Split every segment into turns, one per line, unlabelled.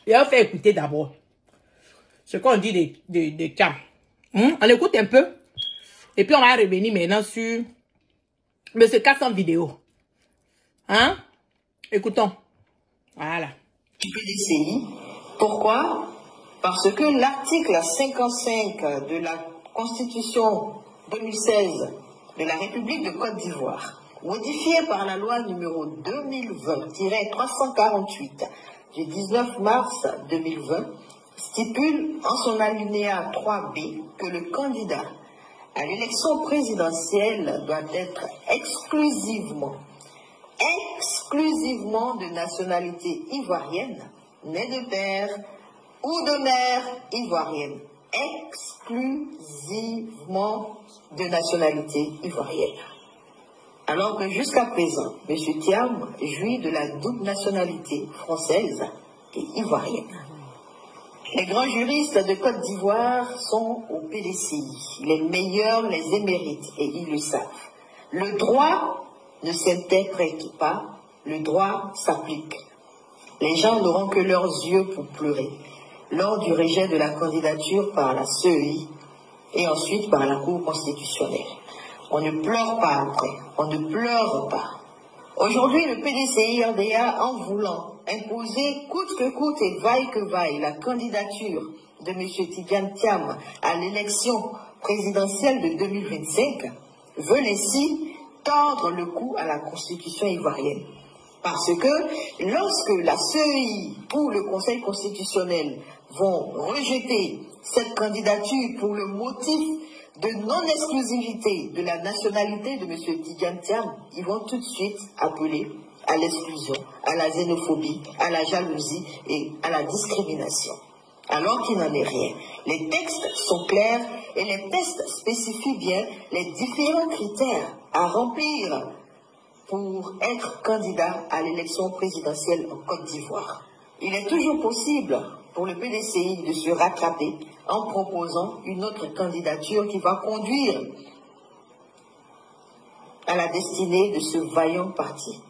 Et on fait écouter d'abord ce qu'on dit de Thiam. On écoute un peu. Et puis on va revenir maintenant sur M. Kassan vidéo. Hein? Écoutons. Voilà.
Du PDCI. Pourquoi? Parce que l'article 55 de la Constitution 2016 de la République de Côte d'Ivoire, modifié par la loi numéro 2020-348 du 19 mars 2020, stipule en son alinéa 3B que le candidat à l'élection présidentielle doit être exclusivement de nationalité ivoirienne, né de père ou de mère ivoirienne, exclusivement de nationalité ivoirienne. Alors que jusqu'à présent, M. Thiam jouit de la double nationalité française et ivoirienne. Les grands juristes de Côte d'Ivoire sont au PDCI. Les meilleurs les éméritent et ils le savent. Le droit ne s'interprète pas, le droit s'applique. Les gens n'auront que leurs yeux pour pleurer lors du rejet de la candidature par la CEI et ensuite par la Cour constitutionnelle. On ne pleure pas après, on ne pleure pas. Aujourd'hui, le PDCI-RDA, en voulant imposer coûte que coûte et vaille que vaille la candidature de M. Tidjane Thiam à l'élection présidentielle de 2025, veut ainsi tordre le cou à la Constitution ivoirienne. Parce que lorsque la CEI ou le Conseil constitutionnel vont rejeter cette candidature pour le motif de non-exclusivité de la nationalité de M. Tidjane Thiam, ils vont tout de suite appeler à l'exclusion, à la xénophobie, à la jalousie et à la discrimination. Alors qu'il n'en est rien. Les textes sont clairs et les textes spécifient bien les différents critères à remplir pour être candidat à l'élection présidentielle en Côte d'Ivoire. Il est toujours possible pour le PDCI de se rattraper en proposant une autre candidature qui va conduire à la destinée de ce vaillant parti.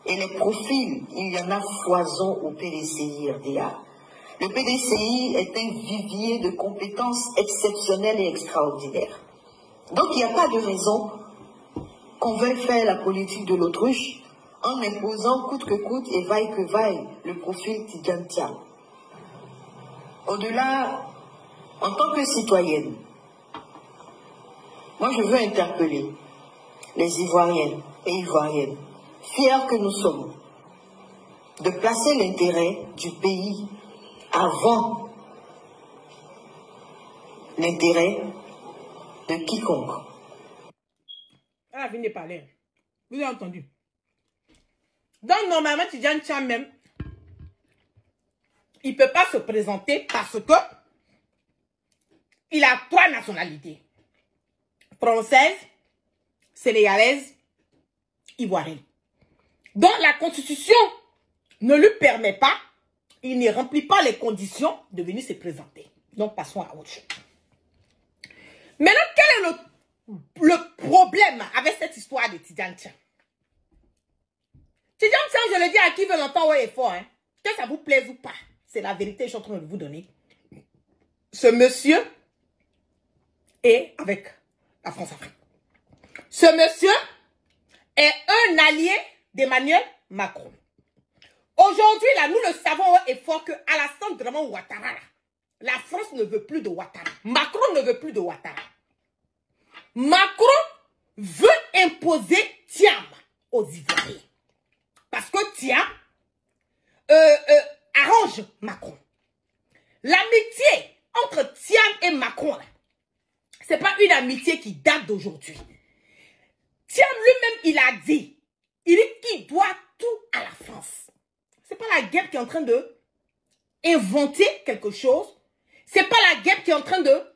Et les profils, il y en a foison au PDCI-RDA. Le PDCI est un vivier de compétences exceptionnelles et extraordinaires. Donc il n'y a pas de raison qu'on veuille faire la politique de l'autruche en imposant coûte que coûte et vaille que vaille le profil Tidjane Thiam. Au-delà, en tant que citoyenne, moi je veux interpeller les Ivoiriennes et Ivoiriennes, fiers que nous sommes, de placer l'intérêt du pays avant l'intérêt de quiconque.
Elle a fini de parler. Vous avez entendu? Donc, normalement, Tidjane Thiam même, il ne peut pas se présenter parce que il a 3 nationalités. Française, sénégalaise, ivoirienne. Donc, la Constitution ne lui permet pas, il ne remplit pas les conditions de venir se présenter. Donc, passons à autre chose. Maintenant, quel est le problème avec cette histoire de Tidjane Thiam? Tidjane Thiam, je le dis à qui veut l'entendre haut et fort, hein, que ça vous plaise ou pas. C'est la vérité que je suis en train de vous donner. Ce monsieur est avec la France-Afrique. Ce monsieur est un allié d'Emmanuel Macron. Aujourd'hui, là, nous le savons haut et fort qu'à la Alassane Draman Ouattara, la France ne veut plus de Ouattara. Macron ne veut plus de Ouattara. Macron veut imposer Thiam aux Ivoiriens. Parce que Thiam arrange Macron. L'amitié entre Thiam et Macron, ce n'est pas une amitié qui date d'aujourd'hui. Thiam lui-même, il a dit, qu'il doit tout à la France. Ce n'est pas la guêpe qui est en train de inventer quelque chose. Ce n'est pas la guêpe qui est en train de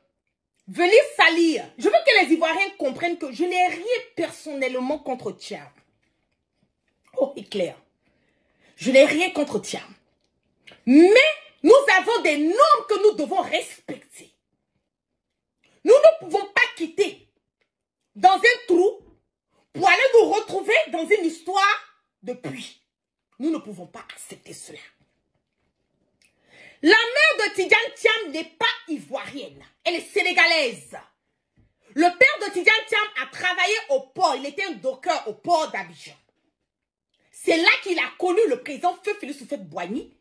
venir salir. Je veux que les Ivoiriens comprennent que je n'ai rien personnellement contre Thiam. Oh, c'est clair. Je n'ai rien contre Thiam. Mais nous avons des normes que nous devons respecter. Nous ne pouvons pas quitter dans un trou pour aller nous retrouver dans une histoire de puits. Nous ne pouvons pas accepter cela. La mère de Tidiane Thiam n'est pas ivoirienne. Elle est sénégalaise. Le père de Tidiane Thiam a travaillé au port. Il était un docker au port d'Abidjan. C'est là qu'il a connu le président Feu Félix Houphouët-Boigny,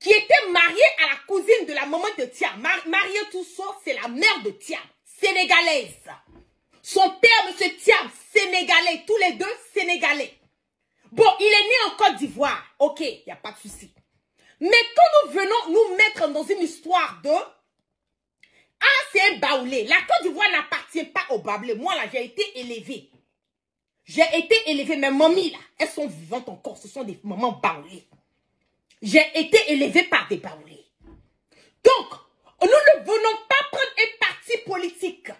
qui était marié à la cousine de la maman de Thiam. Marie Tousso, c'est la mère de Thiam, sénégalaise. Son père, M. Thiam, sénégalais. Tous les deux, sénégalais. Bon, il est né en Côte d'Ivoire. Ok, il n'y a pas de souci. Mais quand nous venons nous mettre dans une histoire de... Ah, c'est un baoulé. La Côte d'Ivoire n'appartient pas au baoulé. Moi, là, j'ai été élevée. J'ai été élevée. Mes mamies, là, elles sont vivantes encore. Ce sont des mamans baoulées. J'ai été élevée par des baoulés. Donc, nous ne venons pas prendre un parti politique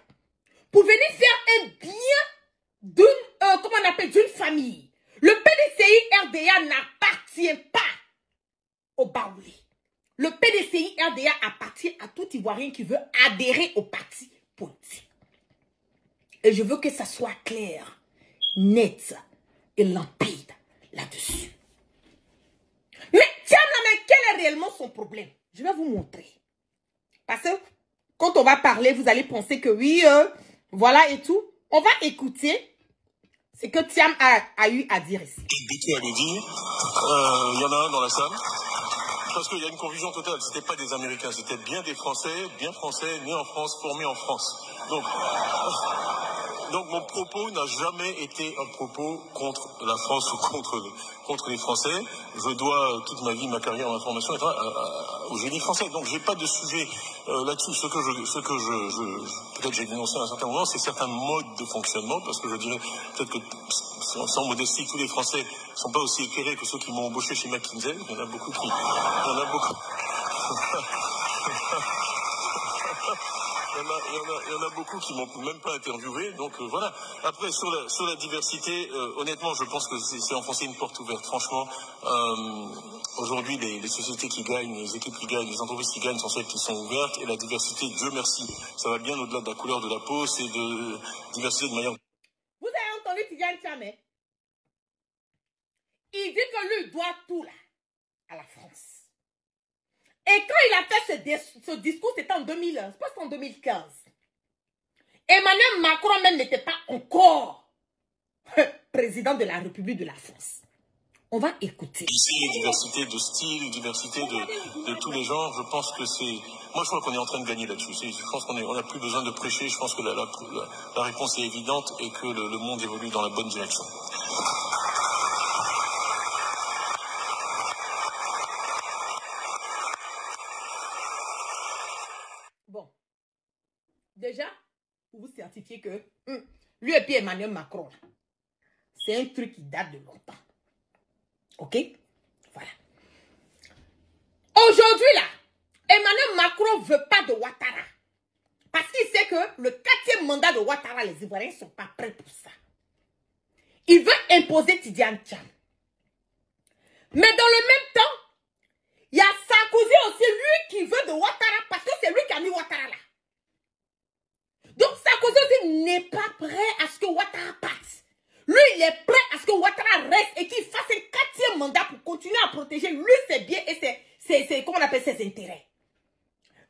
pour venir faire un bien d'une, comment on appelle, d'une famille. Le PDCI-RDA n'appartient pas au baoulé. Le PDCI-RDA appartient à tout Ivoirien qui veut adhérer au parti politique. Et je veux que ça soit clair, net et limpide là-dessus. Mais tiens, mais quel est réellement son problème? Je vais vous montrer. Parce que quand on va parler, vous allez penser que oui, voilà et tout. On va écouter ce que Thiam a eu à dire ici.
Il y en a un dans la salle. Parce qu'il y a une confusion totale. C'était pas des Américains, c'était bien des Français, bien français, nés en France, formés en France. Donc mon propos n'a jamais été un propos contre la France ou contre les Français. Je dois toute ma vie, ma carrière, ma formation au génie français. Donc j'ai pas de sujet là-dessus. Ce que je peut-être j'ai dénoncé à un certain moment, c'est certains modes de fonctionnement, parce que je dirais peut-être que sans modestie, tous les Français ne sont pas aussi éclairés que ceux qui m'ont embauché chez McKinsey. Il y en a beaucoup qui... Il y en a beaucoup qui m'ont même pas interviewé, donc voilà. Après, sur la diversité, honnêtement, je pense que c'est enfoncer une porte ouverte. Franchement, aujourd'hui, les sociétés qui gagnent, les équipes qui gagnent, les entreprises qui gagnent sont celles qui sont ouvertes, et la diversité, Dieu merci, ça va bien au-delà de la couleur de la peau, c'est de diversité de manière...
Vous avez entendu Tidiane Thiam? Il dit que lui doit tout là, à la France. Et quand il a fait ce discours, c'était en 2011, pas en 2015. Emmanuel Macron même n'était pas encore président de la République de la France. On va écouter.
Ici, diversité de style, diversité de tous les genres, je pense que c'est... Moi, je crois qu'on est en train de gagner là-dessus. Je pense qu'on n'a plus besoin de prêcher. Je pense que la réponse est évidente et que le monde évolue dans la bonne direction.
Bon. Déjà, pour vous certifier que lui et puis Emmanuel Macron, c'est un truc qui date de longtemps. Ok? Voilà. Aujourd'hui, là, Emmanuel Macron ne veut pas de Ouattara. Parce qu'il sait que le 4e mandat de Ouattara, les Ivoiriens ne sont pas prêts pour ça. Il veut imposer Tidiane Thiam. Mais dans le même temps, il y a Sarkozy aussi, lui, qui veut de Ouattara, parce que c'est lui qui a mis Ouattara là. Donc Sarkozy aussi n'est pas prêt à ce que Ouattara passe. Lui, il est prêt à ce que Ouattara reste et qu'il fasse un 4e mandat pour continuer à protéger lui ses biens et ses comment on appelle, ses intérêts.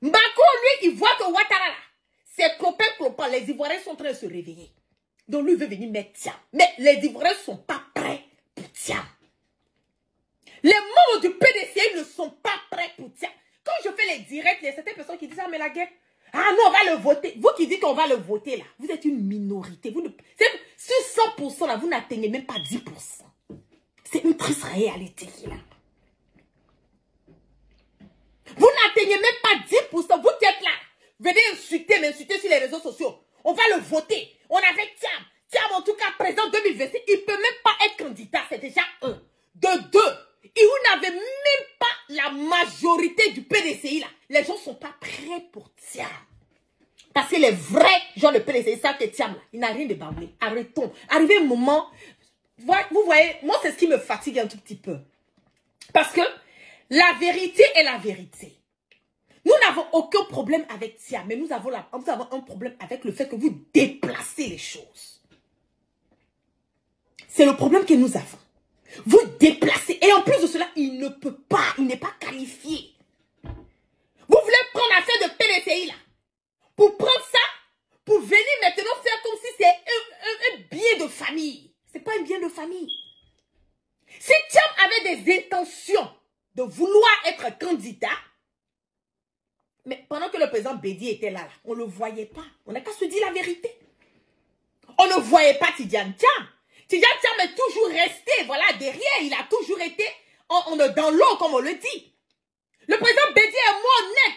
Macron, lui, il voit que Ouattara là, c'est clopin, les Ivoiriens sont en train de se réveiller. Donc lui, il veut venir mettre Thiam. Mais les Ivoiriens ne sont pas prêts pour Thiam. Les membres du PDCI ne sont pas prêts pour Thiam. Quand je fais les directs, il y a certaines personnes qui disent, ah mais la guerre, ah non, on va le voter. Vous qui dites qu'on va le voter là, vous êtes une minorité. Sur 100% là, vous n'atteignez même pas 10%. C'est une triste réalité là. Vous n'atteignez même pas 10%. Vous qui êtes là, venez m'insulter sur les réseaux sociaux. On va le voter. On avait Thiam. Thiam en tout cas présent 2026. Il ne peut même pas être candidat. C'est déjà un. De deux. Et vous n'avez même pas la majorité du PDCI là. Les gens ne sont pas prêts pour Thiam. Parce que les vrais gens de PDCI savent que Thiam là, il n'a rien de bâblé. Arrêtons. Arrivé un moment, vous voyez, moi c'est ce qui me fatigue un tout petit peu. Parce que la vérité est la vérité. Nous n'avons aucun problème avec Thiam, mais nous avons un problème avec le fait que vous déplacez les choses. C'est le problème que nous avons. Vous déplacez. Et en plus de cela, il ne peut pas, il n'est pas qualifié. Si Thiam avait des intentions de vouloir être candidat, mais pendant que le président Bédi était là, on ne le voyait pas. On n'a qu'à se dire la vérité. On ne voyait pas Tidjane Thiam. Tidjane Thiam est toujours resté, voilà, derrière. Il a toujours été dans l'eau, comme on le dit. Le président Bédi est mort net.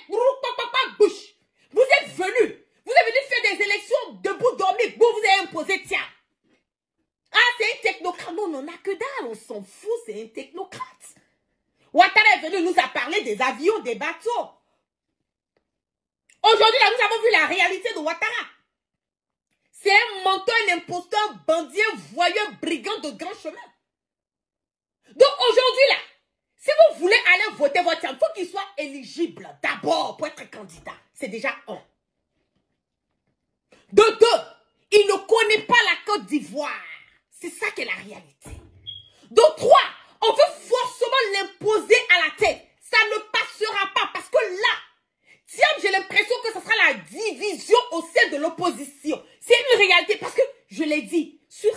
Bouche. Vous êtes venus. Vous êtes venus faire des élections debout dormir. Vous avez imposé Thiam. Ah, c'est un technocrate. Non, on n'a que dalle. On s'en fout, c'est un technocrate. Ouattara est venu nous a parlé des avions, des bateaux. Aujourd'hui, là, nous avons vu la réalité de Ouattara. C'est un menteur, un imposteur, un bandit, un voyeur, brigand de grand chemin. Donc aujourd'hui, là, si vous voulez aller voter votre Thiam, il faut qu'il soit éligible d'abord pour être candidat. C'est déjà un. De deux, il ne connaît pas la Côte d'Ivoire. C'est ça qui est la réalité. De trois, on veut forcément l'imposer à la tête. Ça ne passera pas parce que là, Thiam, j'ai l'impression que ce sera la division au sein de l'opposition. C'est une réalité parce que, je l'ai dit, sur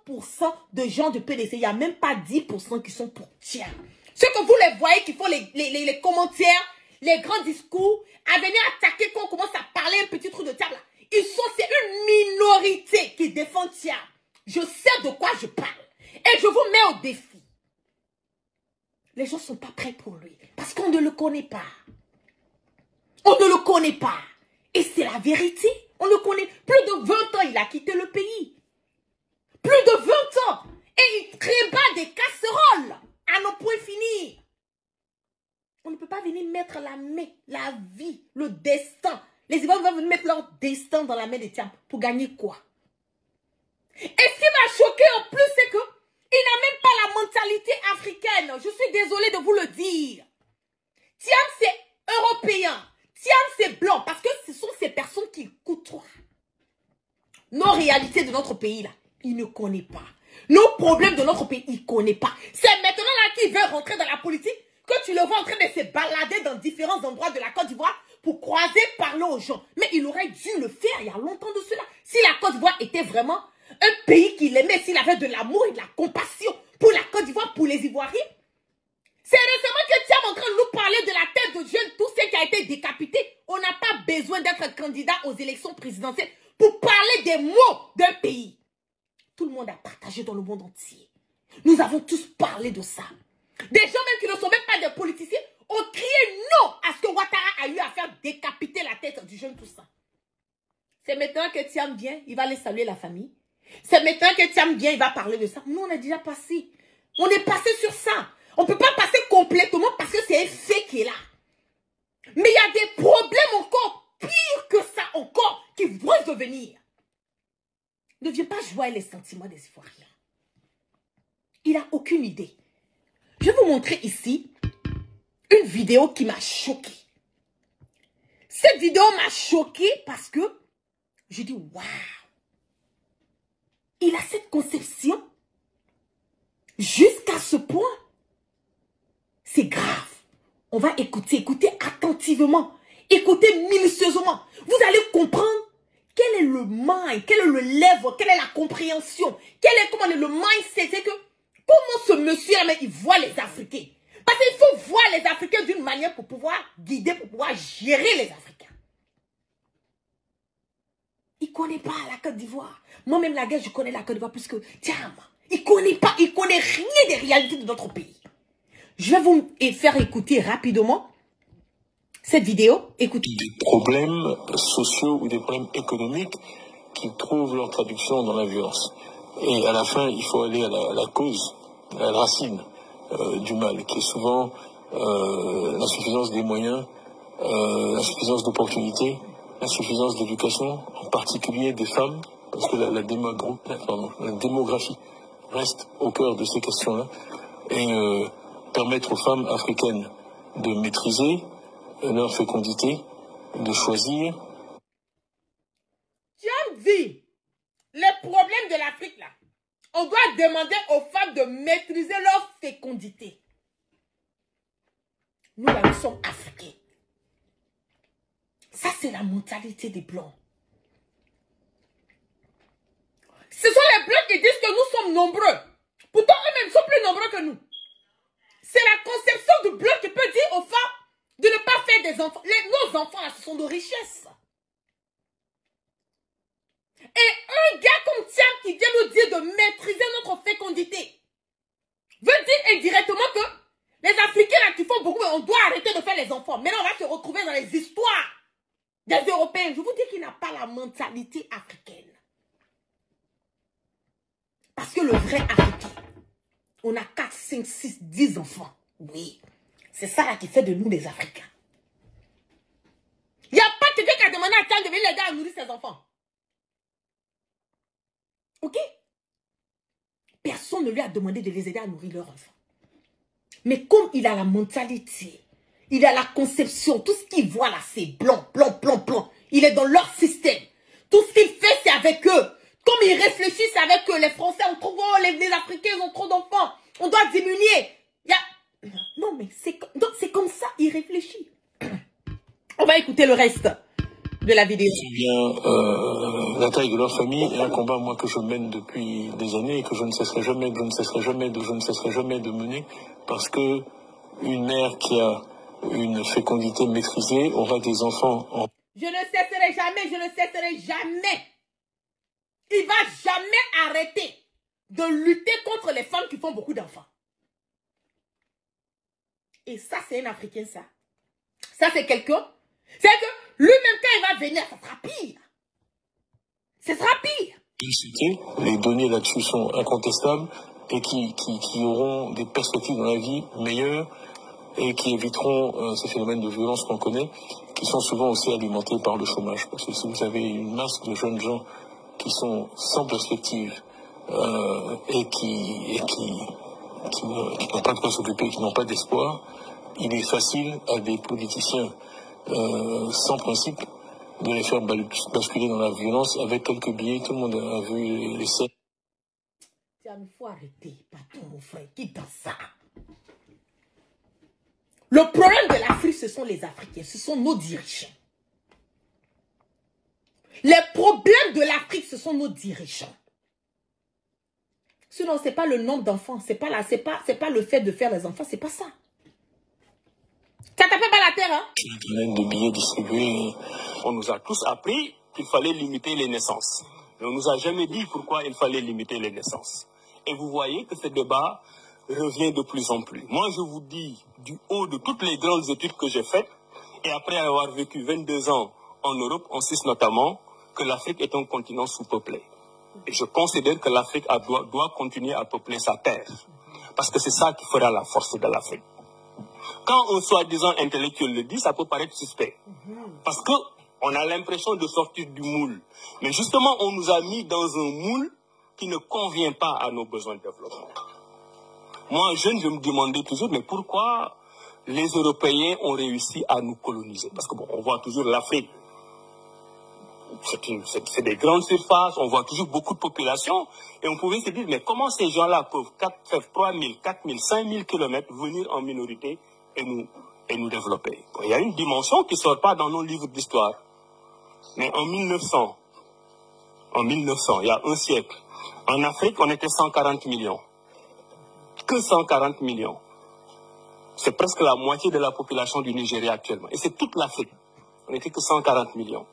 100% de gens de PDC, il n'y a même pas 10% qui sont pour Thiam. Ceux que vous les voyez qui font les commentaires, les grands discours, à venir attaquer quand on commence à parler un petit truc de Thiam là. C'est une minorité qui défend Thiam. Je sais de quoi je parle. Et je vous mets au défi. Les gens ne sont pas prêts pour lui. Parce qu'on ne le connaît pas. On ne le connaît pas. Et c'est la vérité. On le connaît. Plus de 20 ans, il a quitté le pays. Plus de 20 ans. Et il trébat des casseroles. À nos points finis. On ne peut pas venir mettre la main, la vie, le destin. Les Ivoiriens vont venir mettre leur destin dans la main de Thiam. Pour gagner quoi? Et ce qui m'a choqué en plus, c'est que il n'a même pas la mentalité africaine. Je suis désolée de vous le dire. Thiam, c'est européen. Thiam, c'est blanc. Parce que ce sont ces personnes qui côtoient nos réalités de notre pays, là. Il ne connaît pas. Nos problèmes de notre pays, il ne connaît pas. C'est maintenant là qu'il veut rentrer dans la politique que tu le vois en train de se balader dans différents endroits de la Côte d'Ivoire pour croiser, parler aux gens. Mais il aurait dû le faire il y a longtemps de cela. Si la Côte d'Ivoire était vraiment un pays qu'il aimait, s'il avait de l'amour et de la compassion pour la Côte d'Ivoire, pour les Ivoiriens. C'est récemment que Thiam est en train de nous parler de la tête de Jeune, tout ce qui a été décapité. On n'a pas besoin d'être candidat aux élections présidentielles pour parler des maux d'un pays. Tout le monde a partagé dans le monde entier. Nous avons tous parlé de ça. Des gens même qui ne sont même pas des politiciens ont crié non à ce que Ouattara a eu à faire décapiter la tête du Jeune Toussaint. C'est maintenant que Thiam vient, il va aller saluer la famille. C'est maintenant que Thiam vient, il va parler de ça. Nous, on est déjà passé. On est passé sur ça. On ne peut pas passer complètement parce que c'est un fait qui est là. Mais il y a des problèmes encore pires que ça encore qui vont devenir. Ne viens pas jouer les sentiments des Ivoiriens. Il n'a aucune idée. Je vais vous montrer ici une vidéo qui m'a choquée. Cette vidéo m'a choquée parce que je dis waouh. Il a cette conception jusqu'à ce point. C'est grave. On va écouter attentivement. Écoutez minutieusement. Vous allez comprendre quel est le mind, quel est le level, quelle est la compréhension, comment le mindset. C'est que comment ce monsieur-là, il voit les Africains. Parce qu'il faut voir les Africains d'une manière pour pouvoir guider, pour pouvoir gérer les Africains. Il ne connaît pas la Côte d'Ivoire. Moi-même, la guerre, je connais la Côte d'Ivoire plus que Thiam. Il ne connaît pas, il ne connaît rien des réalités de notre pays. Je vais vous faire écouter rapidement cette vidéo. Écoutez.
Des problèmes sociaux ou des problèmes économiques qui trouvent leur traduction dans la violence. Et à la fin, il faut aller à la cause, à la racine du mal, qui est souvent l'insuffisance des moyens, l'insuffisance d'opportunités, l'insuffisance d'éducation, en particulier des femmes, parce que la démographie reste au cœur de ces questions-là, et permettre aux femmes africaines de maîtriser leur fécondité, de choisir.
Thiam dit, les problèmes de l'Afrique, là, on doit demander aux femmes de maîtriser leur fécondité. Nous, là, nous sommes africains. Ça, c'est la mentalité des Blancs. Ce sont les Blancs qui disent que nous sommes nombreux. Pourtant, eux-mêmes sont plus nombreux que que nous. C'est la conception du blanc qui peut dire aux femmes de ne pas faire des enfants. Nos enfants, là, ce sont de richesses. Et un gars comme Thiam qui vient nous dire de maîtriser notre fécondité veut dire indirectement que les Africains là, qui font beaucoup, on doit arrêter de faire les enfants. Maintenant, on va se retrouver dans les histoires des Européens. Je vous dis qu'il n'a pas la mentalité africaine. Parce que le vrai Africain, on a 4, 5, 6, 10 enfants. Oui. C'est ça là qui fait de nous des Africains. Il n'y a pas quelqu'un qui a demandé à Thiam de venir l'aider à nourrir ses enfants. Ok? Personne ne lui a demandé de les aider à nourrir leurs enfants. Mais comme il a la mentalité, il a la conception, tout ce qu'il voit là, c'est blanc, blanc, blanc, blanc. Il est dans leur système. Tout ce qu'il fait, c'est avec eux. Comme ils réfléchissent avec eux, les Français ont trop, les Africains ont trop d'enfants. On doit diminuer. Non, mais c'est comme ça, il réfléchit. On va écouter le reste de la vidéo.
Bien, la taille de leur famille est un combat, moi, que je mène depuis des années et que je ne cesserai jamais, de mener, parce que une mère qui a une fécondité maîtrisée aura des enfants en...
Je ne cesserai jamais. Il va jamais arrêter de lutter contre les femmes qui font beaucoup d'enfants. Et ça, c'est un Africain, ça. Ça, c'est quelqu'un. C'est que lui-même, quand il va venir, ça sera pire. Ce sera pire.
Les données là-dessus sont incontestables et qui auront des perspectives dans la vie meilleures et qui éviteront ces phénomènes de violence qu'on connaît, qui sont souvent aussi alimentés par le chômage. Parce que si vous avez une masse de jeunes gens qui sont sans perspective et qui n'ont pas de quoi s'occuper, qui n'ont pas d'espoir, il est facile à des politiciens sans principe de les faire basculer dans la violence avec quelques billets. Tout le monde a vu les scènes.
Il faut arrêter, pardon mon frère, qui dans ça? Le problème de l'Afrique, ce sont les Africains, ce sont nos dirigeants. Les problèmes de l'Afrique, ce sont nos dirigeants. Sinon, ce n'est pas le nombre d'enfants, c'est pas le fait de faire les enfants, c'est pas ça. Ça t'a fait pas la terre, hein?
De billets distribués.
On nous a tous appris qu'il fallait limiter les naissances. Mais on ne nous a jamais dit pourquoi il fallait limiter les naissances. Et vous voyez que ce débat revient de plus en plus. Moi, je vous dis, du haut de toutes les grandes études que j'ai faites, et après avoir vécu 22 ans en Europe, en Suisse notamment, que l'Afrique est un continent sous-peuplé. Et je considère que l'Afrique doit continuer à peupler sa terre. Parce que c'est ça qui fera la force de l'Afrique. Quand un soi-disant intellectuel le dit, ça peut paraître suspect. Parce qu'on a l'impression de sortir du moule. Mais justement, on nous a mis dans un moule qui ne convient pas à nos besoins de développement. Moi, jeune, je me demandais toujours, mais pourquoi les Européens ont réussi à nous coloniser? Parce que bon, on voit toujours l'Afrique. C'est des grandes surfaces, on voit toujours beaucoup de population. Et on pouvait se dire, mais comment ces gens-là peuvent faire 3 000, 4 000, 5 000 kilomètres, venir en minorité et nous développer? Il y a une dimension qui ne sort pas dans nos livres d'histoire. Mais en 1900, il y a un siècle, en Afrique, on était 140 millions. Que 140 millions. C'est presque la moitié de la population du Nigeria actuellement. Et c'est toute l'Afrique. On n'était que 140 millions.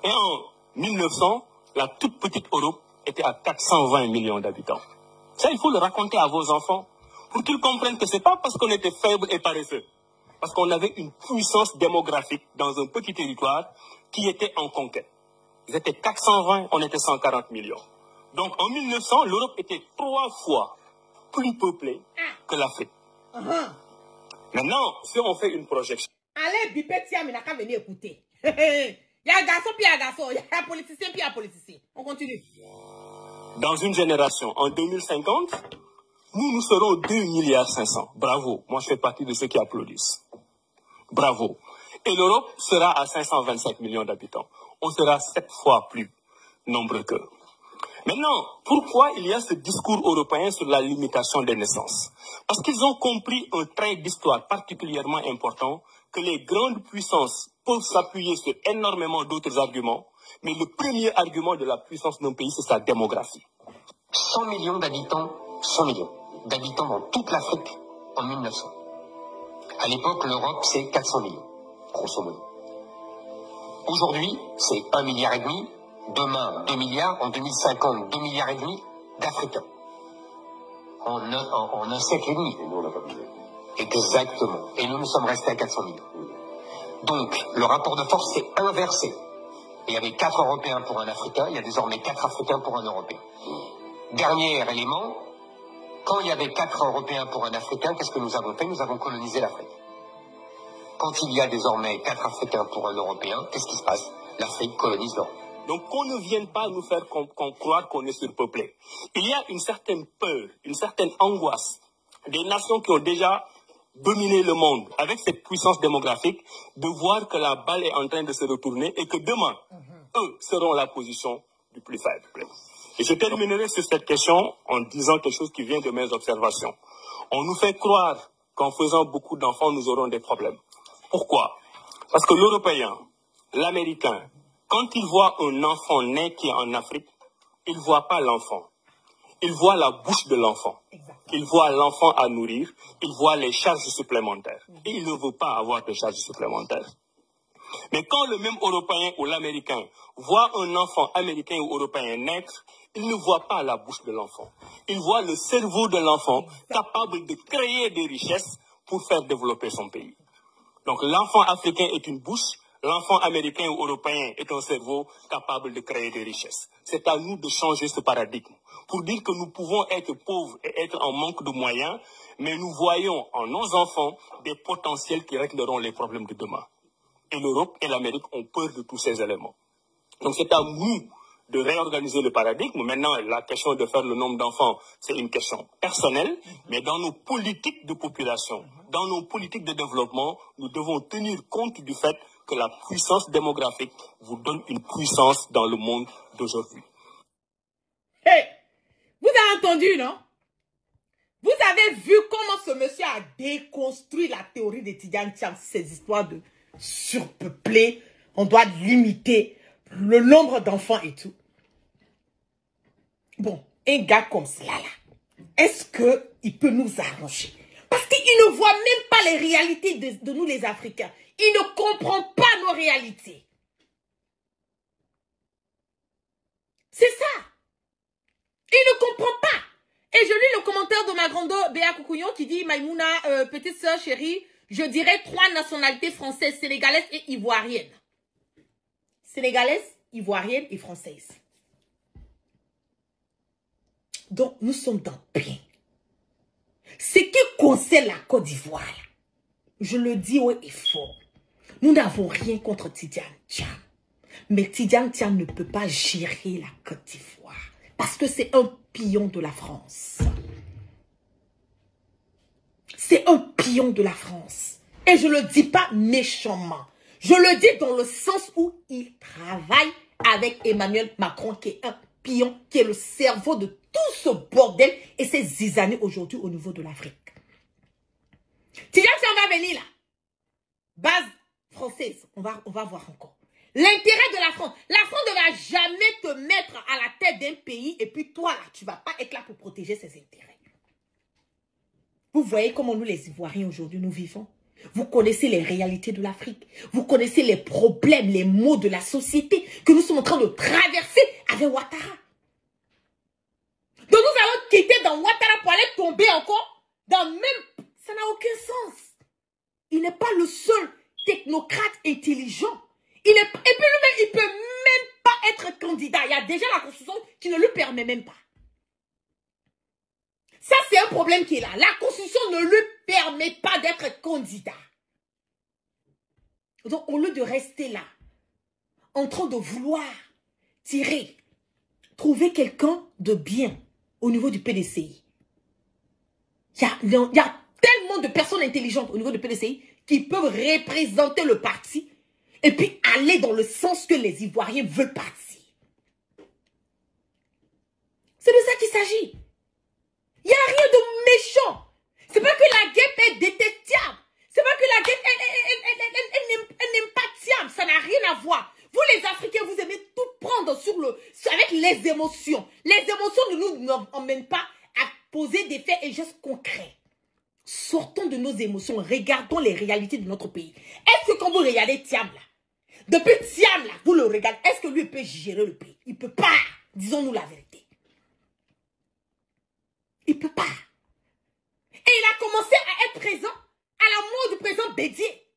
Et en 1900, la toute petite Europe était à 420 millions d'habitants. Ça, il faut le raconter à vos enfants pour qu'ils comprennent que ce n'est pas parce qu'on était faible et paresseux. Parce qu'on avait une puissance démographique dans un petit territoire qui était en conquête. Ils étaient 420, on était 140 millions. Donc en 1900, l'Europe était 3 fois plus peuplée que l'Afrique. Maintenant, si on fait une projection...
Allez, Bipetia, mais n'a qu'à venir écouter. Il y a un garçon, puis il y a un garçon. Il y a un politicien, puis il y a un politicien. On continue.
Dans une génération, en 2050, nous serons 2,5 milliards. Bravo. Moi, je fais partie de ceux qui applaudissent. Bravo. Et l'Europe sera à 525 millions d'habitants. On sera 7 fois plus nombreux qu'eux. Maintenant, pourquoi il y a ce discours européen sur la limitation des naissances? Parce qu'ils ont compris un trait d'histoire particulièrement important, que les grandes puissances peuvent s'appuyer sur énormément d'autres arguments, mais le premier argument de la puissance d'un pays, c'est sa démographie.
100 millions d'habitants, 100 millions. d'habitants dans toute l'Afrique en 1900. À l'époque, l'Europe, c'est 400 millions, grosso modo. Aujourd'hui, c'est 1,5 milliard. Demain, 2 milliards. En 2050, 2,5 milliards d'Africains. En un siècle et demi.
Et nous, on n'a pas bougé.
Exactement. Et nous sommes restés à 400 millions. Donc, le rapport de force s'est inversé. Il y avait 4 Européens pour un Africain, il y a désormais 4 Africains pour un Européen. Dernier élément, quand il y avait 4 Européens pour un Africain, qu'est-ce que nous avons fait? Nous avons colonisé l'Afrique. Quand il y a désormais 4 Africains pour un Européen, qu'est-ce qui se passe? L'Afrique colonise l'Europe.
Donc qu'on ne vienne pas nous faire croire qu'on est surpeuplé. Il y a une certaine peur, une certaine angoisse des nations qui ont déjà dominé le monde avec cette puissance démographique, de voir que la balle est en train de se retourner et que demain, eux seront la position du plus faible. Et je terminerai sur cette question en disant quelque chose qui vient de mes observations. On nous fait croire qu'en faisant beaucoup d'enfants, nous aurons des problèmes. Pourquoi? Parce que l'Européen, l'Américain, quand il voit un enfant né qui est en Afrique, il ne voit pas l'enfant. Il voit la bouche de l'enfant. Il voit l'enfant à nourrir. Il voit les charges supplémentaires. Et il ne veut pas avoir de charges supplémentaires. Mais quand le même Européen ou l'Américain voit un enfant américain ou européen naître, il ne voit pas la bouche de l'enfant. Il voit le cerveau de l'enfant capable de créer des richesses pour faire développer son pays. Donc l'enfant africain est une bouche, l'enfant américain ou européen est un cerveau capable de créer des richesses. C'est à nous de changer ce paradigme pour dire que nous pouvons être pauvres et être en manque de moyens, mais nous voyons en nos enfants des potentiels qui régleront les problèmes de demain. Et l'Europe et l'Amérique ont peur de tous ces éléments. Donc c'est à nous de réorganiser le paradigme. Maintenant, la question de faire le nombre d'enfants, c'est une question personnelle, mais dans nos politiques de population, dans nos politiques de développement, nous devons tenir compte du fait que la puissance démographique vous donne une puissance dans le monde d'aujourd'hui.
Hey, vous avez entendu, non? Vous avez vu comment ce monsieur a déconstruit la théorie de Tidjane Thiam, ces histoires de surpeuplé, on doit limiter le nombre d'enfants et tout. Bon, un gars comme cela, là, est-ce qu'il peut nous arranger? Parce qu'il ne voit même pas les réalités de nous les Africains. Il ne comprend pas nos réalités. C'est ça. Il ne comprend pas. Et je lis le commentaire de ma grande Béa Koukouyon qui dit, Maïmouna, petite sœur chérie, je dirais 3 nationalités françaises, sénégalaises et ivoiriennes. Sénégalaise, ivoirienne et française. Donc, nous sommes dans le bien. Ce qui concerne la Côte d'Ivoire, je le dis haut et fort, nous n'avons rien contre Tidjane Thiam. Mais Tidjane Thiam ne peut pas gérer la Côte d'Ivoire. Parce que c'est un pion de la France. C'est un pion de la France. Et je ne le dis pas méchamment. Je le dis dans le sens où il travaille avec Emmanuel Macron, qui est un pion, qui est le cerveau de tout ce bordel et ces zizanées aujourd'hui au niveau de l'Afrique. Tidjane Thiam va venir là. Base française, on va voir encore. L'intérêt de la France ne va jamais te mettre à la tête d'un pays et puis toi là, tu ne vas pas être là pour protéger ses intérêts. Vous voyez comment nous les Ivoiriens aujourd'hui nous vivons? Vous connaissez les réalités de l'Afrique. Vous connaissez les problèmes, les maux de la société que nous sommes en train de traverser avec Ouattara. Donc nous allons quitter dans Ouattara pour aller tomber encore dans même... Ça n'a aucun sens. Il n'est pas le seul technocrate intelligent. Et puis lui-même, il ne peut même pas être candidat. Il y a déjà la Constitution qui ne lui permet même pas. Ça, c'est un problème qui est là. La Constitution ne lui permet pas d'être candidat. Donc, au lieu de rester là, en train de vouloir trouver quelqu'un de bien au niveau du PDCI. Il y a tellement de personnes intelligentes au niveau du PDCI qui peuvent représenter le parti et puis aller dans le sens que les Ivoiriens veulent partir. C'est de ça qu'il s'agit. Il n'y a rien de méchant. C'est pas que la guêpe est détestable. C'est pas que la guêpe, elle n'aime pas Thiam. Ça n'a rien à voir. Vous les Africains, vous aimez tout prendre avec les émotions. Les émotions ne nous emmènent pas à poser des faits et gestes concrets. Sortons de nos émotions, regardons les réalités de notre pays. Est-ce que quand vous regardez Thiam là, depuis Thiam là, vous le regardez, est-ce que lui peut gérer le pays? Il ne peut pas, disons-nous la vérité. Il ne peut pas. Et il a commencé à être présent à la mort du président Bédié.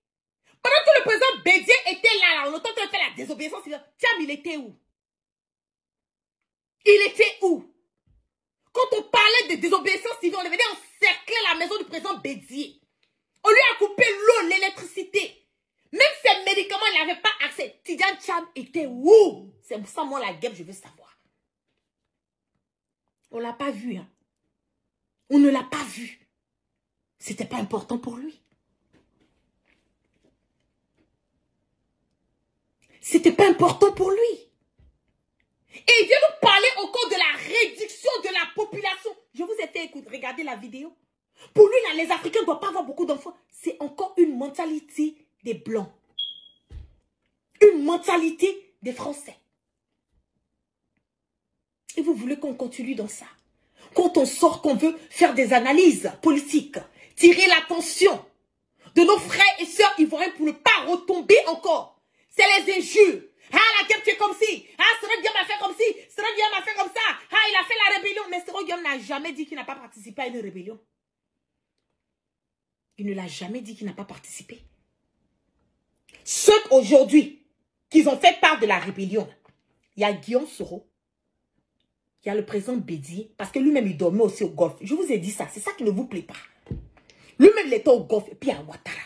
Pendant que le président Bédié était là, on entend faire la désobéissance civile. Thiam, il était où? Il était où? Quand on parlait de désobéissance civile, on venait encercler la maison du président Bédié. On lui a coupé l'eau, l'électricité. Même ses médicaments, il n'avait pas accès. Tidjane Thiam était où? C'est pour ça, moi, la guêpe, je veux savoir. On ne l'a pas vu, hein. On ne l'a pas vu. C'était pas important pour lui. C'était pas important pour lui. Et il vient nous parler encore de la réduction de la population. Je vous ai fait écouter, regardez la vidéo. Pour lui, là, les Africains ne doivent pas avoir beaucoup d'enfants. C'est encore une mentalité des Blancs. Une mentalité des Français. Et vous voulez qu'on continue dans ça? Quand on sort, qu'on veut faire des analyses politiques, tirer l'attention de nos frères et sœurs ivoiriens pour ne pas retomber encore. C'est les injures. Ah, la guerre, tu es comme si. Ah, Sero Guillaume a fait comme si. Sero Guillaume a fait comme ça. Ah, il a fait la rébellion. Mais Sero Guillaume n'a jamais dit qu'il n'a pas participé à une rébellion. Il ne l'a jamais dit qu'il n'a pas participé. Ceux aujourd'hui qui ont fait part de la rébellion, il y a Guillaume Soro, il y a le président Bédié, parce que lui-même il dormait aussi au golfe. Je vous ai dit ça, c'est ça qui ne vous plaît pas. Lui-même il était au golfe et puis à Ouattara.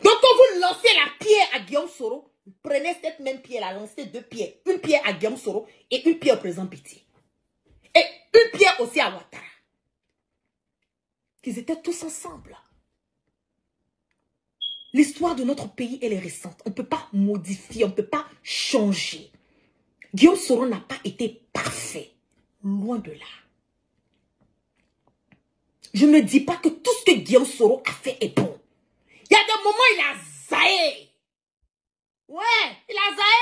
Donc quand vous lancez la pierre à Guillaume Soro, prenez cette même pierre, lancez deux pierres. Une pierre à Guillaume Soro et une pierre au président Bédié. Et une pierre aussi à Ouattara. Ils étaient tous ensemble. L'histoire de notre pays, elle est récente. On ne peut pas modifier, on ne peut pas changer. Guillaume Soro n'a pas été parfait. Loin de là. Je ne dis pas que tout ce que Guillaume Soro a fait est bon. Il y a des moments où il a zaé. Ouais, il a zaé.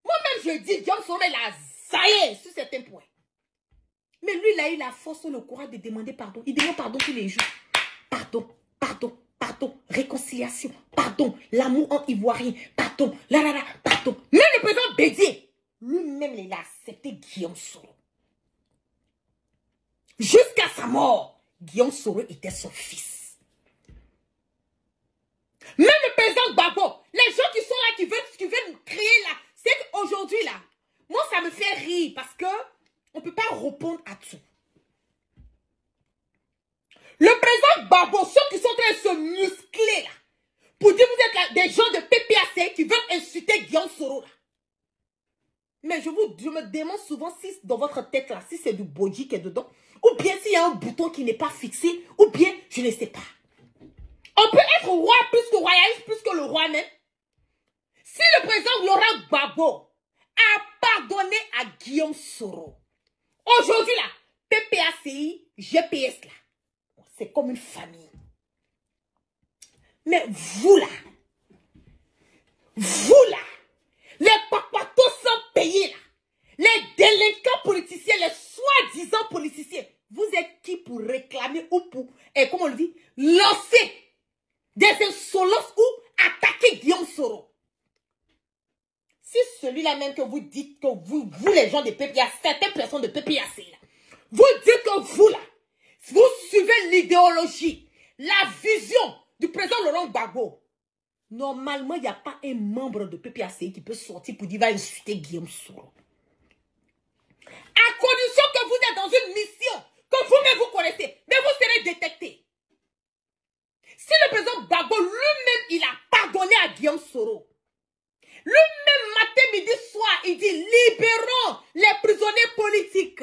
Moi-même, je dis, Guillaume Soro, il a zaé sur certains points. Mais lui, là, il a force le courage de demander pardon. Il demande pardon tous les jours. Pardon, pardon, pardon, réconciliation, pardon, l'amour en ivoirien, pardon, pardon. Même le président Bédié, lui-même, il a accepté Guillaume Soro. Jusqu'à sa mort, Guillaume Soro était son fils. Même le président Gbagbo, les gens qui sont là, qui veulent créer là, c'est qu'aujourd'hui là, moi ça me fait rire parce que on ne peut pas répondre à tout. Le président Gbagbo, ceux qui sont en train de se muscler là, pour dire que vous êtes là, des gens de PPAC qui veulent insulter Guillaume Soro là. Mais je me demande souvent si dans votre tête là, si c'est du body qui est dedans, ou bien s'il y a un bouton qui n'est pas fixé, ou bien je ne sais pas. On peut être roi plus que royaliste, plus que le roi même. Si le président Laurent Gbagbo a pardonné à Guillaume Soro, aujourd'hui là, PPACI, GPS là, c'est comme une famille. Mais vous là, les papatos sans payer là, les délinquants politiciens, les soi-disant politiciens, vous êtes qui pour réclamer ou pour, comment on le dit, lancer des insolences ou attaquer Guillaume Soro? Si celui-là même que vous dites que vous les gens de PPAC, certaines personnes de PPAC là, vous dites que vous là, vous suivez l'idéologie, la vision du président Laurent Gbagbo, normalement, il n'y a pas un membre de PPAC qui peut sortir pour dire va insulter Guillaume Soro. À condition que vous êtes dans une mission que vous-même vous connaissez, mais vous serez détecté. Si le président Gbagbo lui-même, il a pardonné à Guillaume Soro, lui-même, matin, midi, soir, il dit libérons les prisonniers politiques.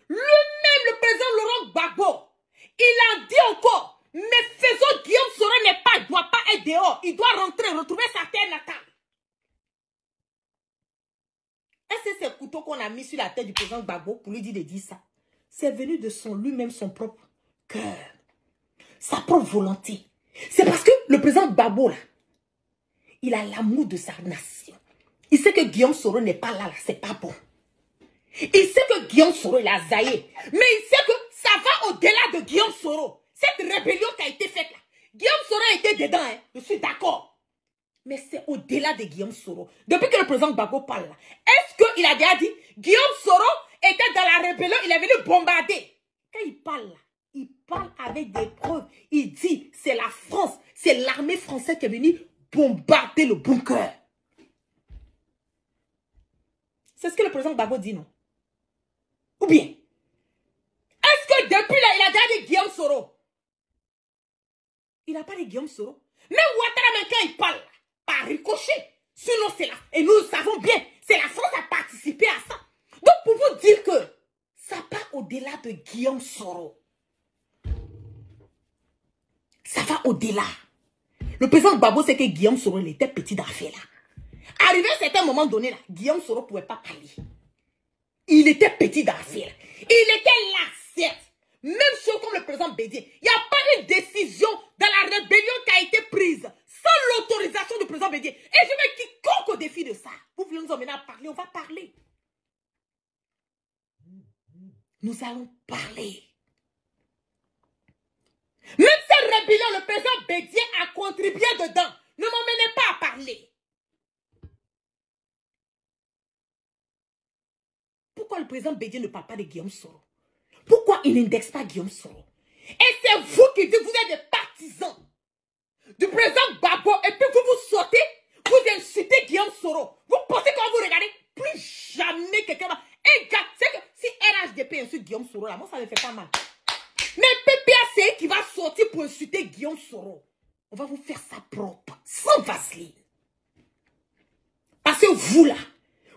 Lui-même, le président Laurent Gbagbo, il a dit encore, mais faisons Guillaume Soro ne doit pas être dehors. Il doit rentrer, retrouver sa terre natale. Est-ce que c'est le couteau qu'on a mis sur la tête du président Gbagbo pour lui dire de dire ça? C'est venu de lui-même, son propre cœur. Sa propre volonté. C'est parce que le président Gbagbo, là, il a l'amour de sa nation. Il sait que Guillaume Soro n'est pas là, c'est pas bon. Il sait que Guillaume Soro, il a zaillé. Mais il sait que ça va au-delà de Guillaume Soro. Cette rébellion qui a été faite là. Guillaume Soro a été dedans, hein. Je suis d'accord. Mais c'est au-delà de Guillaume Soro. Depuis que le président Gbagbo parle là, est-ce qu'il a déjà dit Guillaume Soro était dans la rébellion, il est venu bombarder? Quand il parle là, il parle avec des preuves. Il dit c'est la France, c'est l'armée française qui est venue bombarder le bunker. C'est ce que le président Gbagbo dit, non? Ou bien, est-ce que depuis là, il a déjà dit Guillaume Soro? Il n'a pas dit Guillaume Soro. Même Ouattara, même quand il parle, par ricochet. Sinon, c'est là. Et nous savons bien, c'est la France qui a participé à ça. Donc, pour vous dire que ça part au-delà de Guillaume Soro. Ça va au-delà. Le président Gbagbo sait que Guillaume Soro, il était petit d'affaires là. Arrivé à un certain moment donné là, Guillaume Soro ne pouvait pas parler. Il était petit d'affaires. Il était là, certes. Même chose comme le président Bédié. Il n'y a pas de décision dans la rébellion qui a été prise sans l'autorisation du président Bédié. Et je mets quiconque au défi de ça. Vous voulez nous emmener à parler, on va parler. Nous allons parler. Même cette rébellion, le président Bédié a contribué dedans. Ne m'emmenez pas à parler. Pourquoi le président Bédié ne parle pas de Guillaume Soro? Pourquoi il n'indexe pas Guillaume Soro? Et c'est vous qui dites que vous êtes des partisans du président Gbagbo et puis vous vous sautez, vous insultez Guillaume Soro. Vous pensez quand vous regardez, plus jamais quelqu'un va... Et gars, c'est que si RHDP insulte Guillaume Soro, là, moi ça me fait pas mal. Mais PPAC qui va sortir pour insulter Guillaume Soro, on va vous faire ça propre, sans vaseline. Parce que vous là,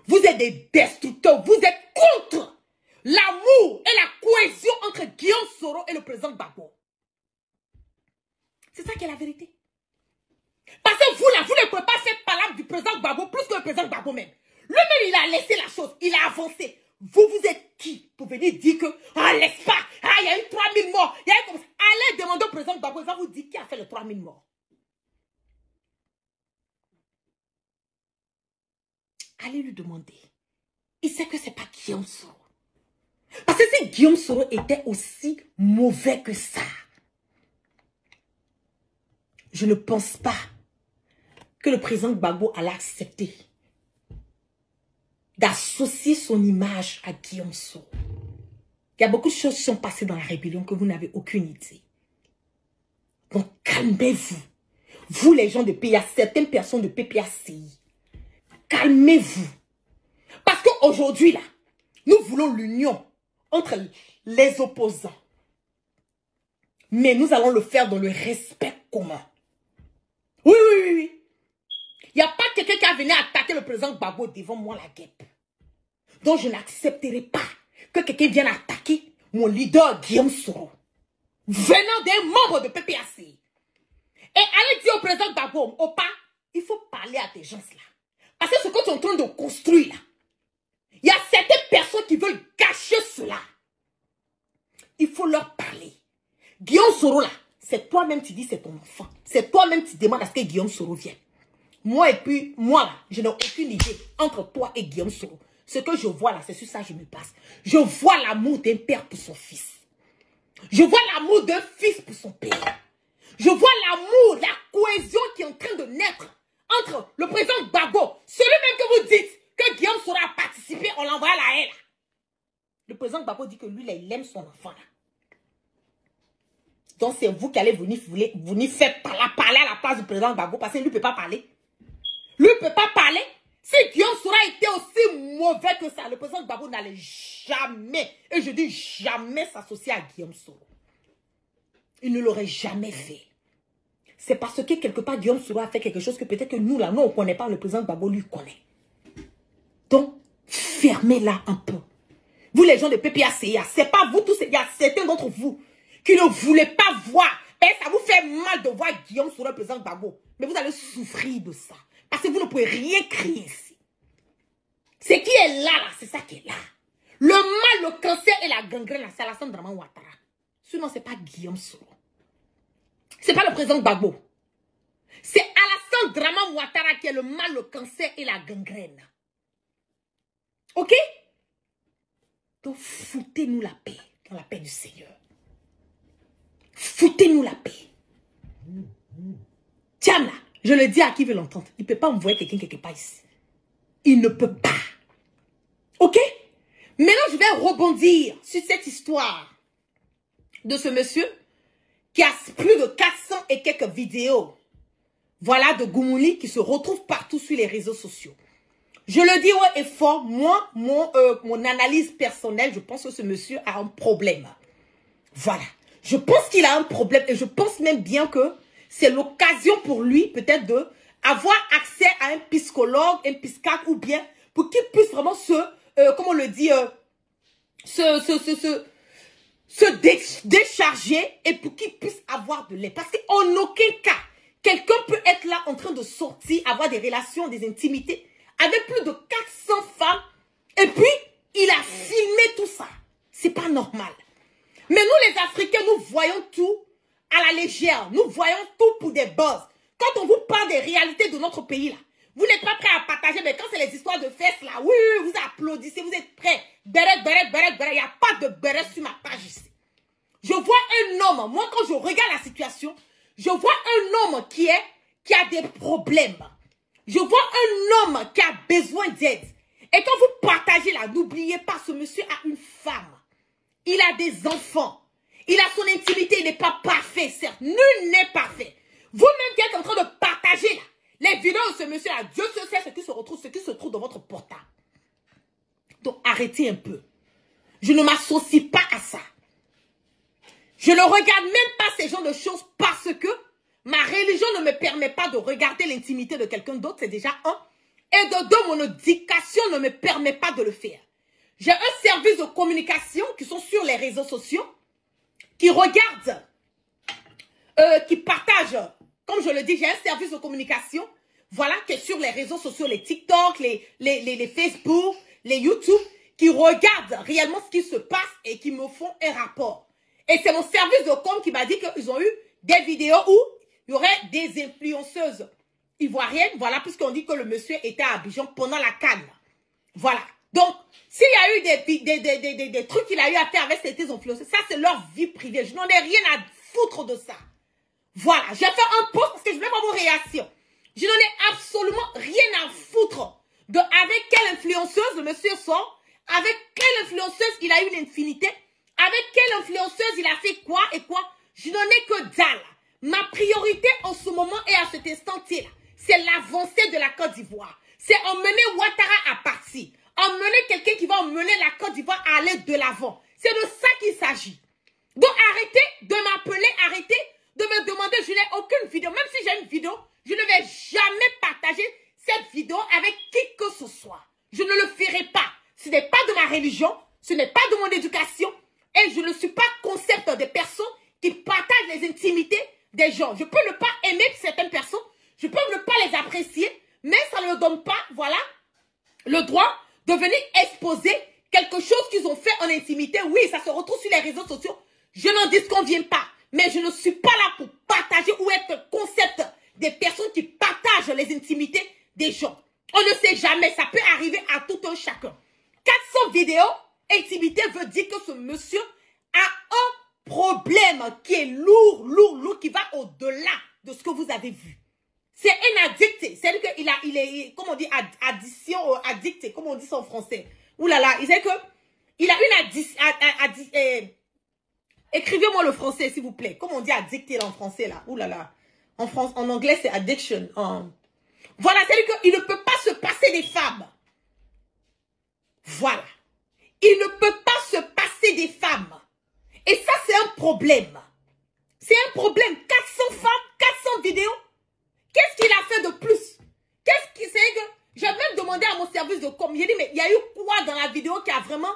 vous êtes des destructeurs, vous êtes contre l'amour et la cohésion entre Guillaume Soro et le président Gbagbo. C'est ça qui est la vérité. Parce que vous là, vous ne pouvez pas faire palabre du président Gbagbo plus que le président Gbagbo même. Lui-même, il a laissé la chose, il a avancé. Vous êtes qui pour venir dire que, ah, laisse pas, ah, il y a eu 3000 morts, il y a eu comme ça. Allez demander au président Gbagbo, il va vous dire qui a fait les 3000 morts. Allez lui demander. Il sait que c'est pas Guillaume Soro. Parce que si Guillaume Soro était aussi mauvais que ça, je ne pense pas que le président Gbagbo allait accepter d'associer son image à Guillaume Soro. Il y a beaucoup de choses qui sont passées dans la rébellion que vous n'avez aucune idée. Donc calmez-vous. Vous les gens de PPAC, certaines personnes de PPACI, calmez-vous. Parce qu'aujourd'hui là, nous voulons l'union entre les opposants. Mais nous allons le faire dans le respect commun. Oui, oui, oui, oui. Il n'y a pas quelqu'un qui a venu attaquer le président Gbagbo devant moi la guêpe. Donc je n'accepterai pas que quelqu'un vienne attaquer mon leader Guillaume Soro, venant d'un membre de PPAC. Et allez dire au président Gbagbo, Opa, il faut parler à tes gens là. Parce que ce que tu es en train de construire là, il y a certaines personnes qui veulent gâcher cela. Il faut leur parler. Guillaume Soro là, c'est toi-même qui dis c'est ton enfant. C'est toi-même qui demandes à ce que Guillaume Soro vienne. Moi et puis, moi là, je n'ai aucune idée entre toi et Guillaume Soro. Ce que je vois là, c'est sur ça que je me passe. Je vois l'amour d'un père pour son fils. Je vois l'amour d'un fils pour son père. Je vois l'amour, la cohésion qui est en train de naître entre le président Gbagbo, celui-même que vous dites que Guillaume Soro a participé, on l'envoie à la haine. Le président Gbagbo dit que lui, là, il aime son enfant. Là. Donc, c'est vous qui allez venir faire parler à la place du président Gbagbo parce que lui ne peut pas parler. Lui ne peut pas parler. Si Guillaume Soro était aussi mauvais que ça, le président Gbagbo n'allait jamais, et je dis jamais, s'associer à Guillaume Soro. Il ne l'aurait jamais fait. C'est parce que quelque part, Guillaume Soro a fait quelque chose que peut-être que nous, là, nous, on ne connaît pas, le président Gbagbo lui connaît. Donc, fermez-la un peu. Vous, les gens de PPACIA, c'est pas vous tous, il y a certains d'entre vous qui ne voulez pas voir. Ben, ça vous fait mal de voir Guillaume Soro, le président Gbagbo. Mais vous allez souffrir de ça. Parce que vous ne pouvez rien crier ici. Ce qui est là, c'est ça qui est là. Le mal, le cancer et la gangrène, c'est Alassane Dramane Ouattara. Sinon, ce n'est pas Guillaume Soro. Ce n'est pas le président Gbagbo. C'est Alassane Dramane Ouattara qui est le mal, le cancer et la gangrène. Ok? Donc, foutez-nous la paix, dans la paix du Seigneur. Foutez-nous la paix. Tiens là, je le dis à qui veut l'entendre. Il ne peut pas envoyer quelqu'un quelque part ici. Il ne peut pas. Ok? Maintenant, je vais rebondir sur cette histoire de ce monsieur qui a plus de 400 et quelques vidéos. Voilà, de Goumouli qui se retrouve partout sur les réseaux sociaux. Je le dis haut et fort, moi, mon analyse personnelle, je pense que ce monsieur a un problème. Voilà. Je pense qu'il a un problème et je pense même bien que c'est l'occasion pour lui peut-être de avoir accès à un psychologue, un psychiatre ou bien pour qu'il puisse vraiment comment on le dit, se décharger et pour qu'il puisse avoir de l'aide. Parce qu'en aucun cas, quelqu'un peut être là en train de sortir, avoir des relations, des intimités avec plus de 400 femmes et puis il a filmé tout ça. C'est pas normal. Mais nous les Africains, nous voyons tout à la légère. Nous voyons tout pour des buzz. Quand on vous parle des réalités de notre pays là, vous n'êtes pas prêts à partager, mais quand c'est les histoires de fesses là, oui, vous applaudissez, vous êtes prêts. Beret. Il n'y a pas de beret sur ma page ici. Je vois un homme, moi quand je regarde la situation, je vois un homme qui a des problèmes. Je vois un homme qui a besoin d'aide. Et quand vous partagez là, n'oubliez pas, ce monsieur a une femme. Il a des enfants. Il a son intimité, il n'est pas parfait, certes. Nul n'est parfait. Vous-même qui êtes en train de partager là, les vidéos de ce monsieur-là, Dieu se sait ce qui se trouve dans votre portable. Donc arrêtez un peu. Je ne m'associe pas à ça. Je ne regarde même pas ces genres de choses parce que ma religion ne me permet pas de regarder l'intimité de quelqu'un d'autre, c'est déjà un. Et de deux, mon éducation ne me permet pas de le faire. J'ai un service de communication qui sont sur les réseaux sociaux, qui regardent, qui partagent, comme je le dis, j'ai un service de communication, voilà, qui est sur les réseaux sociaux, les TikTok, les Facebook, les YouTube, qui regardent réellement ce qui se passe et qui me font un rapport. Et c'est mon service de com qui m'a dit qu'ils ont eu des vidéos où il y aurait des influenceuses ivoiriennes, voilà, puisqu'on dit que le monsieur était à Abidjan pendant la CAN. Voilà. Donc, s'il y a eu des trucs qu'il a eu à faire avec ces influenceuses, ça c'est leur vie privée. Je n'en ai rien à foutre de ça. Voilà. J'ai fait un post parce que je voulais voir vos réactions. Je n'en ai absolument rien à foutre de avec quelle influenceuse le monsieur sort, avec quelle influenceuse il a eu une infinité, avec quelle influenceuse il a fait quoi et quoi. Je n'en ai que dalle. Ma priorité en ce moment et à cet instant-là, c'est l'avancée de la Côte d'Ivoire. C'est emmener Ouattara à partir. Emmener quelqu'un qui va emmener la Côte d'Ivoire à aller de l'avant. C'est de ça qu'il s'agit. Donc arrêtez de m'appeler, arrêtez de me demander, je n'ai aucune vidéo. Même si j'ai une vidéo, je ne vais jamais partager cette vidéo avec qui que ce soit. Je ne le ferai pas. Ce n'est pas de ma religion, ce n'est pas de mon éducation. Et je ne suis pas concept des personnes qui partagent les intimités des gens. Je peux ne pas aimer certaines personnes, je peux ne pas les apprécier, mais ça ne me donne pas, voilà, le droit de venir exposer quelque chose qu'ils ont fait en intimité. Oui, ça se retrouve sur les réseaux sociaux. Je n'en disconviens pas, mais je ne suis pas là pour partager ou être concept des personnes qui partagent les intimités des gens. On ne sait jamais, ça peut arriver à tout un chacun. 400 vidéos, intimité veut dire que ce monsieur a un problème qui est lourd, qui va au-delà de ce que vous avez vu. C'est un addict, c'est-à-dire qu'il est, comment on dit, addict, comment on dit ça en français. Ouh là là, il sait que il a une addiction. Écrivez-moi le français, s'il vous plaît. Comment on dit addicté là en français là? Ouh là là. En anglais, c'est addiction. Voilà, c'est-à-dire qu'il ne peut pas se passer des femmes. Voilà. Il ne peut pas se passer des femmes. Et ça, c'est un problème. C'est un problème. 400 femmes, 400 vidéos. Qu'est-ce qu'il a fait de plus? Qu'est-ce qui c'est que... J'ai même demandé à mon service de com. J'ai dit, mais il y a eu quoi dans la vidéo qui a vraiment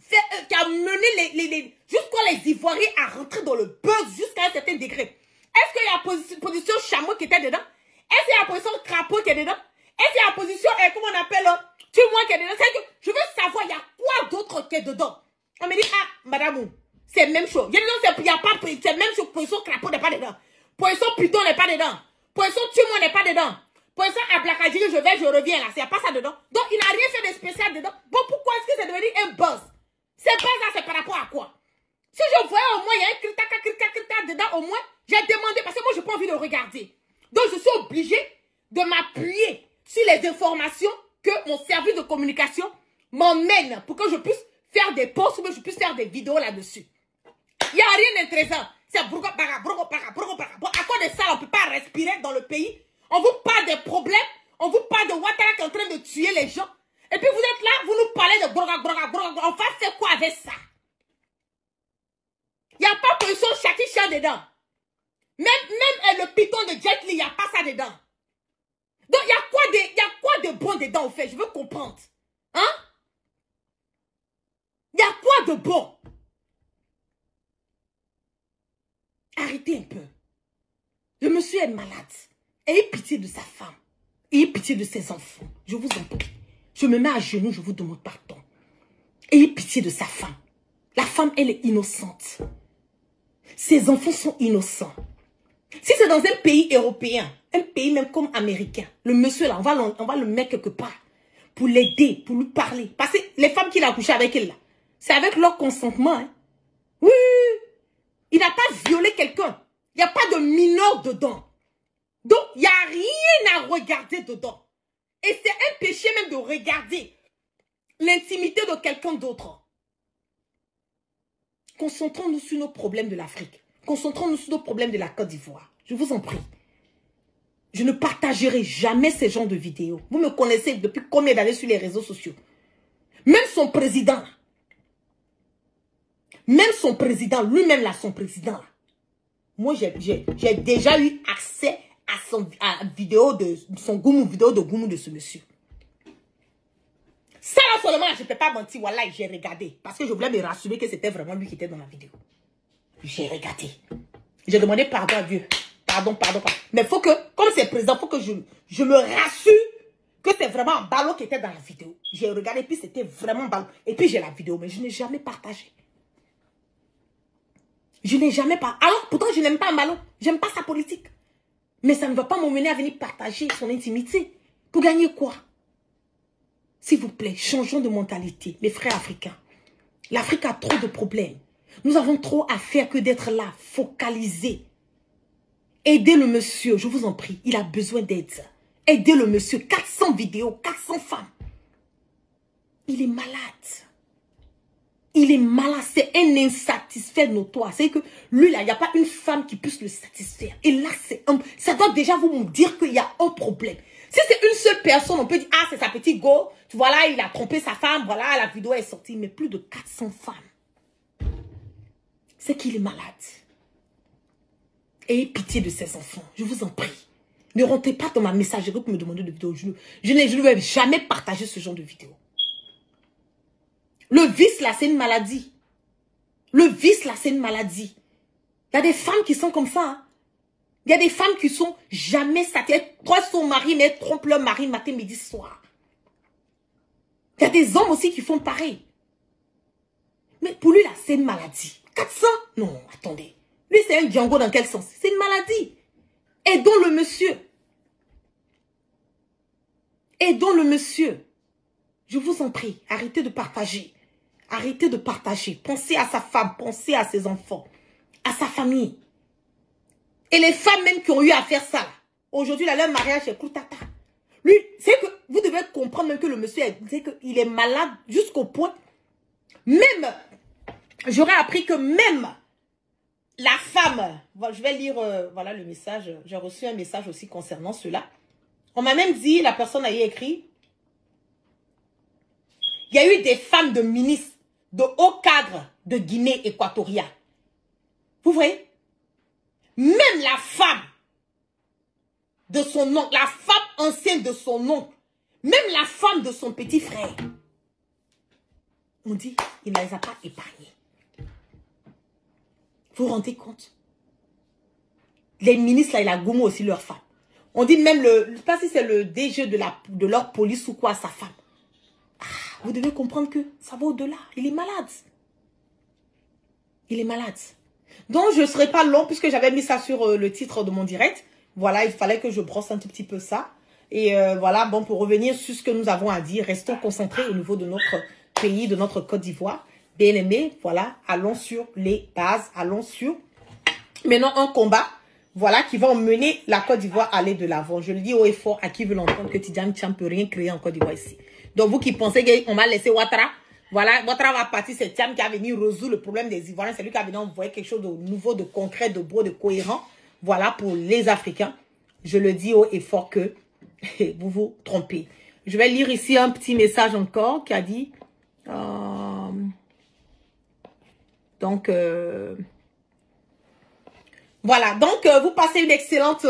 fait, qui a mené jusqu'à les Ivoiriens à rentrer dans le buzz jusqu'à un certain degré? Est-ce qu'il y a la position chameau qui était dedans? Est-ce qu'il y a la position crapaud qui est dedans? Est-ce qu'il y a la position, comment on appelle, tue-moi qui est dedans? C'est que je veux savoir, il y a quoi d'autre qui est dedans? On me dit, ah, madame, c'est la même chose. Il y a pas, c'est la même chose, position crapaud n'est pas dedans. Position putain n'est pas dedans. Position tue-moi n'est pas dedans. Position ablacadie, je reviens là. Il n'y a pas ça dedans. Donc, il n'a rien fait de spécial dedans. Bon, pourquoi est-ce que c'est devenu un buzz? C'est pas ça, c'est par rapport à quoi? Si je voyais au moins, il y a un crita dedans, au moins, j'ai demandé, parce que moi, je n'ai pas envie de regarder. Donc, je suis obligée de m'appuyer sur les informations que mon service de communication m'emmène pour que je puisse faire des posts ou que je puisse faire des vidéos là-dessus. Il n'y a rien d'intéressant. C'est brogo, para. Bon, à cause de ça, on ne peut pas respirer dans le pays. On vous parle des problèmes. On vous parle de Ouattara qui est en train de tuer les gens. Et puis vous êtes là, vous nous parlez de brogo. On va faire quoi avec ça? Il n'y a pas position Chakisha dedans. Même le piton de Jet Li, il n'y a pas ça dedans. Donc, il y a quoi de bon dedans, au fait? Je veux comprendre. Hein? Il y a quoi de bon? Arrêtez un peu. Le monsieur est malade. Ayez pitié de sa femme. Ayez pitié de ses enfants. Je vous en prie. Je me mets à genoux, je vous demande pardon. Ayez pitié de sa femme. La femme, elle est innocente. Ses enfants sont innocents. Si c'est dans un pays européen, un pays même comme américain, le monsieur là, on va le mettre quelque part pour l'aider, pour lui parler. Parce que les femmes qu'il a couché avec elle là, c'est avec leur consentement. Hein. Oui, il n'a pas violé quelqu'un. Il n'y a pas de mineur dedans. Donc, il n'y a rien à regarder dedans. Et c'est un péché même de regarder l'intimité de quelqu'un d'autre. Concentrons-nous sur nos problèmes de l'Afrique. Concentrons-nous sur nos problèmes de la Côte d'Ivoire. Je vous en prie. Je ne partagerai jamais ces genres de vidéos. Vous me connaissez depuis combien d'années sur les réseaux sociaux. Même son président. Même son président, lui-même là, son président là. Moi, j'ai déjà eu accès à son vidéo de son Goumou, vidéo de Goumou de ce monsieur. Ça là seulement, je ne peux pas mentir, voilà, j'ai regardé. Parce que je voulais me rassurer que c'était vraiment lui qui était dans la vidéo. J'ai regardé. J'ai demandé pardon à Dieu. Pardon. Mais il faut que, comme c'est président, il faut que je me rassure que c'est vraiment un ballon qui était dans la vidéo. J'ai regardé, puis c'était vraiment un ballon. Et puis j'ai la vidéo, mais je n'ai jamais partagé. Je n'ai jamais partagé. Alors, pourtant, je n'aime pas un ballon. J'aime pas sa politique. Mais ça ne va pas m'emmener à venir partager son intimité. Pour gagner quoi? S'il vous plaît, changeons de mentalité, mes frères africains. L'Afrique a trop de problèmes. Nous avons trop à faire que d'être là, focalisés. Aidez le monsieur, je vous en prie, il a besoin d'aide. Aidez le monsieur, 400 vidéos, 400 femmes. Il est malade. Il est malade, c'est un insatisfait notoire. C'est que lui là, il n'y a pas une femme qui puisse le satisfaire. Et là, ça doit déjà vous dire qu'il y a un problème. Si c'est une seule personne, on peut dire, ah, c'est sa petite go. Tu vois là, il a trompé sa femme. Voilà, la vidéo est sortie. Mais plus de 400 femmes. C'est qu'il est malade. Ayez pitié de ses enfants. Je vous en prie. Ne rentrez pas dans ma messagerie pour me demander de vidéos. Je ne vais jamais partager ce genre de vidéos. Le vice là, c'est une maladie. Le vice là, c'est une maladie. Il y a des femmes qui sont comme ça. Hein. Il y a des femmes qui sont jamais satisfaites. Elles trompent son mari, mais elles trompent leur mari matin, midi, soir. Il y a des hommes aussi qui font pareil. Mais pour lui, là, c'est une maladie. 400? Non, attendez. Lui, c'est un Django dans quel sens? C'est une maladie. Aidons le monsieur. Aidons le monsieur. Je vous en prie, arrêtez de partager. Arrêtez de partager. Pensez à sa femme, pensez à ses enfants, à sa famille. Et les femmes même qui ont eu à faire ça, aujourd'hui, leur mariage est coutata. Lui, c'est que vous devez comprendre même que le monsieur, c'est qu'il est malade jusqu'au point. Même, j'aurais appris que même la femme, je vais lire, voilà le message, j'ai reçu un message aussi concernant cela. On m'a même dit, la personne a écrit, il y a eu des femmes de ministres, de hauts cadres de Guinée équatoriale. Vous voyez? Même la femme de son oncle, la femme ancienne de son oncle, même la femme de son petit frère, on dit, il ne les a pas épargnés. Vous vous rendez compte? Les ministres, là, il a gommé aussi leur femme. On dit même, je ne sais pas si c'est le DG de leur police ou quoi, sa femme. Ah, vous devez comprendre que ça va au-delà. Il est malade. Il est malade. Donc, je ne serai pas long puisque j'avais mis ça sur le titre de mon direct. Voilà, il fallait que je brosse un tout petit peu ça. Et voilà, bon, pour revenir sur ce que nous avons à dire, restons concentrés au niveau de notre pays, de notre Côte d'Ivoire. Bien aimé, voilà, allons sur les bases, allons sur maintenant un combat, voilà, qui va emmener la Côte d'Ivoire à aller de l'avant. Je le dis haut et fort à qui veut l'entendre que Tidjane Thiam ne peut rien créer en Côte d'Ivoire ici. Donc vous qui pensez qu'on va laisser Ouattara, voilà, Ouattara va partir, c'est Thiam qui a venu résoudre le problème des Ivoiriens, c'est lui qui a venu envoyer quelque chose de nouveau, de concret, de beau, de cohérent, voilà, pour les Africains. Je le dis haut et fort que vous vous trompez. Je vais lire ici un petit message encore qui a dit... voilà, donc vous passez une excellente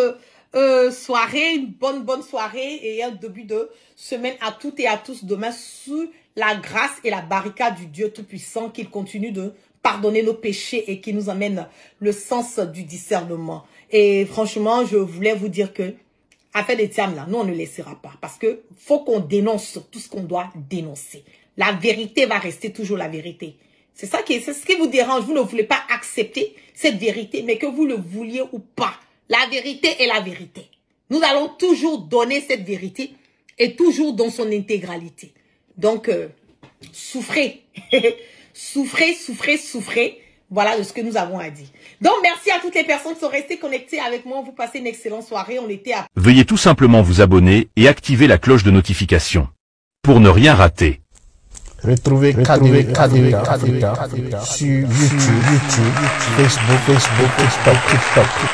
soirée, une bonne soirée et un début de semaine à toutes et à tous demain sous la grâce et la barricade du Dieu Tout-Puissant, qu'il continue de pardonner nos péchés et qui nous amène le sens du discernement. Et franchement, je voulais vous dire que affaire des Thiam là, nous on ne laissera pas parce que faut qu'on dénonce sur tout ce qu'on doit dénoncer. La vérité va rester toujours la vérité. C'est ça c'est ce qui vous dérange. Vous ne voulez pas accepter cette vérité, mais que vous le vouliez ou pas. La vérité est la vérité. Nous allons toujours donner cette vérité et toujours dans son intégralité. Donc, souffrez. souffrez. Voilà de ce que nous avons à dire. Donc, merci à toutes les personnes qui sont restées connectées avec moi. Vous passez une excellente soirée. On était à...
Veuillez tout simplement vous abonner et activer la cloche de notification pour ne rien rater.
Retrouvez Africa sur YouTube, Facebook, TikTok.